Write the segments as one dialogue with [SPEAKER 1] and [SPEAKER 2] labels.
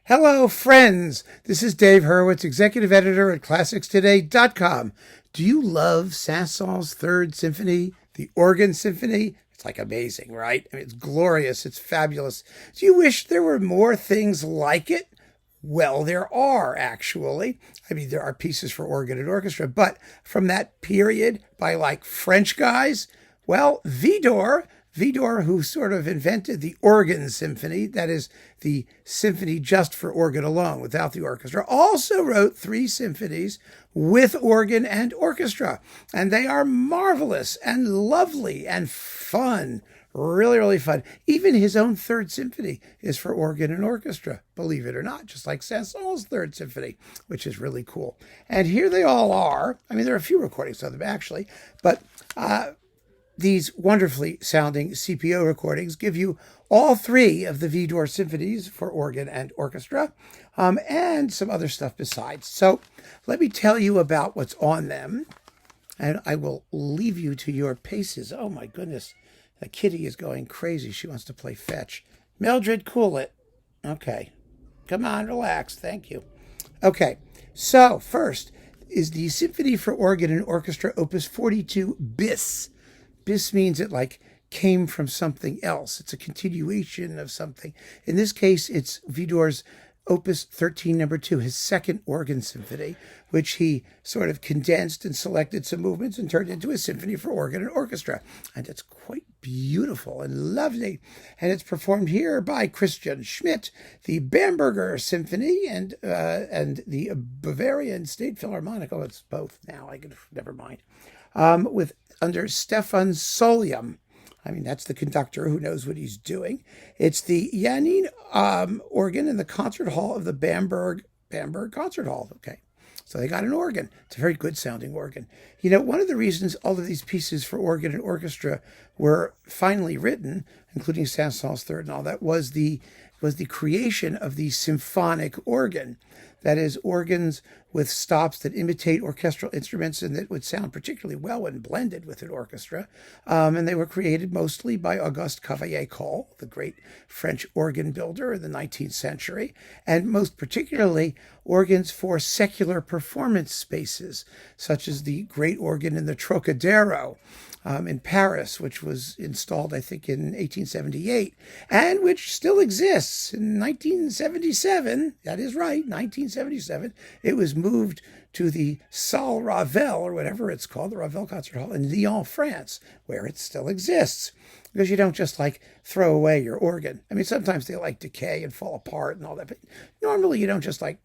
[SPEAKER 1] Hello, friends. This is Dave Hurwitz, executive editor at ClassicsToday.com. Do you love Saint-Saëns' Third Symphony, the Organ Symphony? It's like amazing, right? I mean, it's glorious. It's fabulous. Do you wish there were more things like it? Well, there are, actually. I mean, there are pieces for organ and orchestra, but from that period by like French guys, well, Widor, who sort of invented the organ symphony, that is the symphony just for organ alone, without the orchestra, also wrote 3 symphonies with organ and orchestra. And they are marvelous and lovely and fun. Really, really fun. Even his own Third Symphony is for organ and orchestra, believe it or not, just like Saint-Saëns' Third Symphony, which is really cool. And here they all are. I mean, there are a few recordings of them, actually, but these wonderfully sounding CPO recordings give you all 3 of the Widor symphonies for organ and orchestra, and some other stuff besides. So let me tell you about what's on them, and I will leave you to your paces. Oh, my goodness. The kitty is going crazy. She wants to play fetch. Mildred, cool it. Okay. Come on, relax. Thank you. Okay. So first is the Symphony for Organ and Orchestra Opus 42 bis. Bis means it like came from something else. It's a continuation of something. In this case, it's Widor's Opus 13, number 2, his second organ symphony, which he sort of condensed and selected some movements and turned into a symphony for organ and orchestra. And it's quite beautiful and lovely. And it's performed here by Christian Schmitt, the Bamberg Symphony, and the Bavarian State Philharmonic. Oh, it's both now. Never mind. Under Stefan Solyom. I mean, that's the conductor who knows what he's doing. It's the Janine organ in the concert hall of the Bamberg Concert Hall. Okay, so they got an organ. It's a very good sounding organ. You know, one of the reasons all of these pieces for organ and orchestra were finally written, including Saint-Saëns' Third and all that, was the creation of the symphonic organ. That is, organs with stops that imitate orchestral instruments and that would sound particularly well when blended with an orchestra. And they were created mostly by Auguste Cavaillé-Coll, the great French organ builder in the 19th century, and most particularly organs for secular performance spaces, such as the great organ in the Trocadero in Paris, which was installed, I think, in 1878, and which still exists in 1977. That is right, 1977. It was moved to the Salle Ravel, or whatever it's called, the Ravel Concert Hall in Lyon, France, where it still exists. Because you don't just like throw away your organ. I mean, sometimes they like decay and fall apart and all that, but normally you don't just like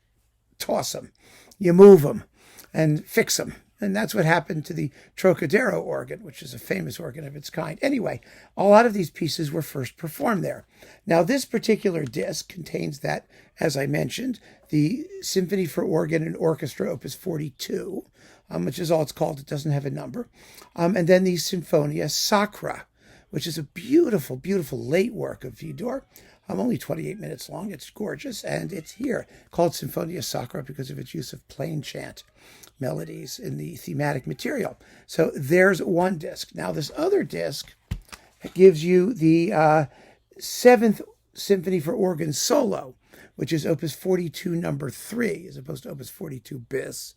[SPEAKER 1] toss them. You move them and fix them. And that's what happened to the Trocadero organ, which is a famous organ of its kind. Anyway, a lot of these pieces were first performed there. Now, this particular disc contains that, as I mentioned, the Symphony for Organ and Orchestra, Opus 42, which is all it's called. It doesn't have a number. And then the Sinfonia Sacra, which is a beautiful, beautiful late work of Widor. Only 28 minutes long. It's gorgeous, and it's here, called Symphonia Sacra because of its use of plain chant melodies in the thematic material. So there's one disc. Now, this other disc gives you the 7th Symphony for Organ Solo, which is Opus 42, number 3, as opposed to Opus 42 bis.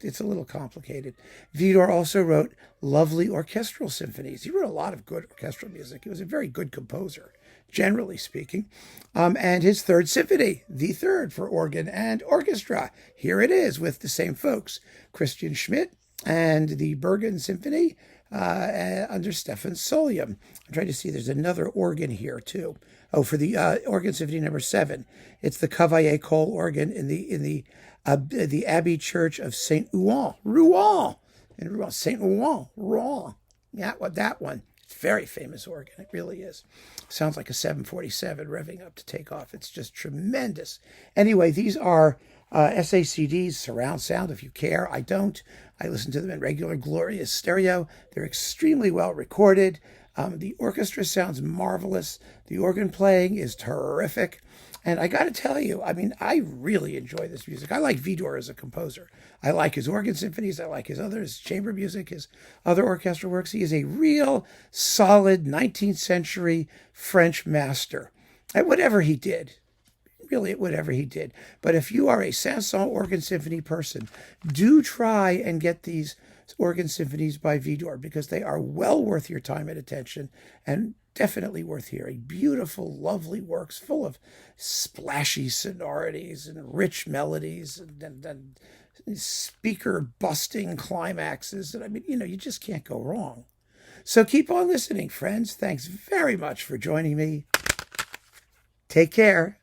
[SPEAKER 1] It's a little complicated. Widor also wrote lovely orchestral symphonies. He wrote a lot of good orchestral music. He was a very good composer, generally speaking. And his Third Symphony, the third for organ and orchestra. Here it is with the same folks, Christian Schmitt and the Bamberg Symphony under Stefan Solyom. I'm trying to see, there's another organ here too. Oh, for the Organ Symphony number 7, it's the Cavaillé-Coll organ in the Abbey Church of Saint Ouen, Saint Ouen, Rouen. Yeah, that one. It's a very famous organ. It really is. Sounds like a 747 revving up to take off. It's just tremendous. Anyway, these are SACDs, surround sound, if you care. I don't. I listen to them in regular, glorious stereo. They're extremely well recorded. The orchestra sounds marvelous. The organ playing is terrific. And I got to tell you, I mean, I really enjoy this music. I like Widor as a composer. I like his organ symphonies. I like his chamber music, his other orchestral works. He is a real solid 19th century French master at whatever he did. really at whatever he did. But if you are a Saint-Saëns organ symphony person, do try and get these organ symphonies by Widor, because they are well worth your time and attention, and definitely worth hearing. Beautiful, lovely works full of splashy sonorities and rich melodies and speaker busting climaxes. And I mean, you just can't go wrong. So keep on listening, friends. Thanks very much for joining me. Take care.